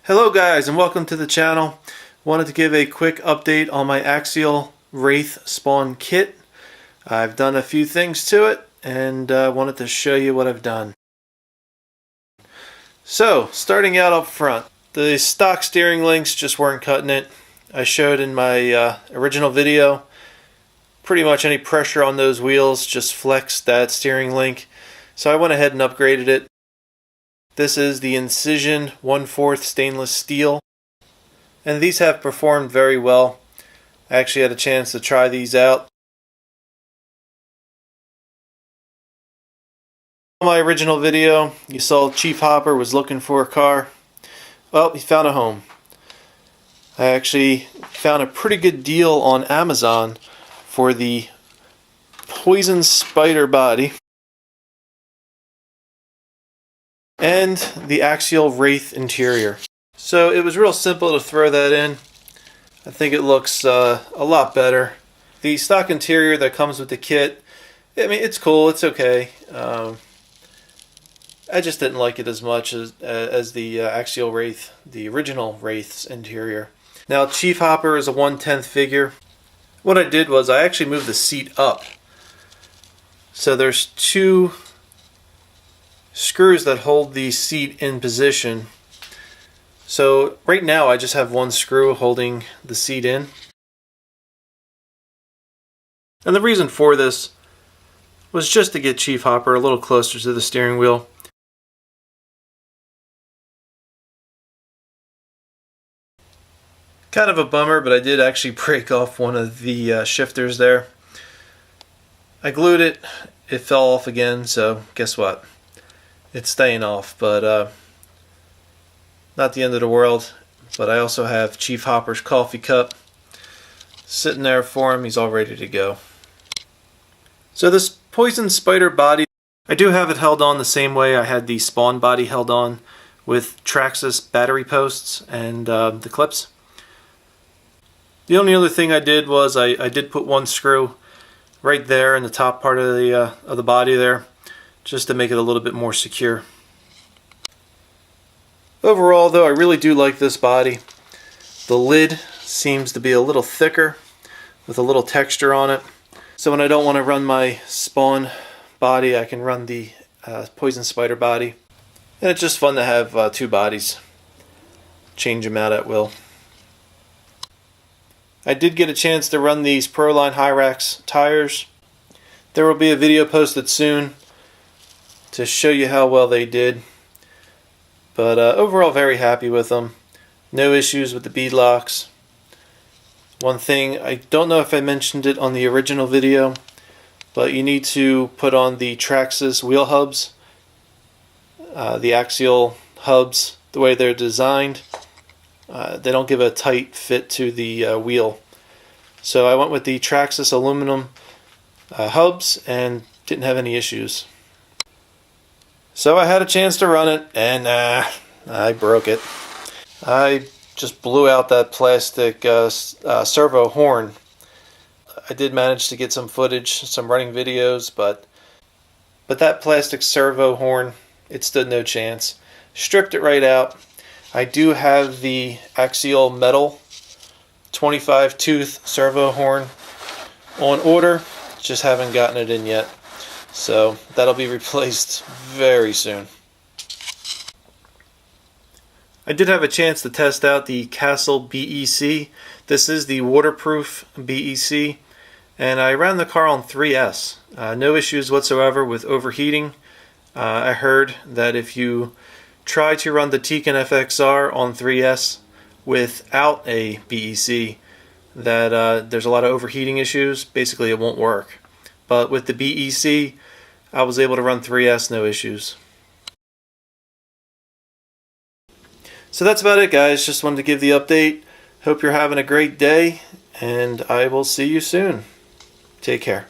Hello guys and welcome to the channel. Wanted to give a quick update on my Axial Wraith spawn kit. I've done a few things to it and wanted to show you what I've done. So starting out up front, the stock steering links just weren't cutting it. I showed in my original video pretty much any pressure on those wheels just flexed that steering link. So I went ahead and upgraded it. This is the Incision 1/4 stainless steel, and these have performed very well. I actually had a chance to try these out. In my original video, you saw Chief Hopper was looking for a car. Well, he found a home. I actually found a pretty good deal on Amazon for the Poison Spyder body and the Axial Wraith Interior. So it was real simple to throw that in. I think it looks a lot better. The stock interior that comes with the kit, I mean, it's cool, it's okay. I just didn't like it as much as the Axial Wraith, the original Wraith's interior. Now Chief Hopper is a 1/10 figure. What I did was I actually moved the seat up. So there's two screws that hold the seat in position. So right now I just have one screw holding the seat in. And the reason for this was just to get Chief Hopper a little closer to the steering wheel. Kind of a bummer, but I did actually break off one of the shifters there. I glued it, it fell off again, so guess what? It's staying off, but not the end of the world. But I also have Chief Hopper's coffee cup sitting there for him. He's all ready to go. So this Poison Spyder body, I do have it held on the same way I had the Spawn body held on, with Traxxas battery posts and the clips. The only other thing I did was I did put one screw right there in the top part of the body there, just to make it a little bit more secure. Overall though, I really do like this body. The lid seems to be a little thicker with a little texture on it. So when I don't want to run my Spawn body, I can run the Poison Spyder body. And it's just fun to have two bodies. Change them out at will. I did get a chance to run these Proline Hyrax tires. There will be a video posted soon to show you how well they did. But overall very happy with them. No issues with the bead locks. One thing, I don't know if I mentioned it on the original video, but you need to put on the Traxxas wheel hubs. The axial hubs, the way they're designed, they don't give a tight fit to the wheel. So I went with the Traxxas aluminum hubs and didn't have any issues. So I had a chance to run it and I broke it. I just blew out that plastic servo horn. I did manage to get some footage, some running videos, but that plastic servo horn, it stood no chance. Stripped it right out. I do have the Axial metal 25 tooth servo horn on order, just haven't gotten it in yet. So that'll be replaced very soon. I did have a chance to test out the Castle BEC. This is the waterproof BEC, and I ran the car on 3S. No issues whatsoever with overheating. I heard that if you try to run the Tican FXR on 3S without a BEC, that there's a lot of overheating issues. Basically it won't work. But with the BEC, I was able to run 3S, no issues. So that's about it guys, just wanted to give the update. Hope you're having a great day, and I will see you soon. Take care.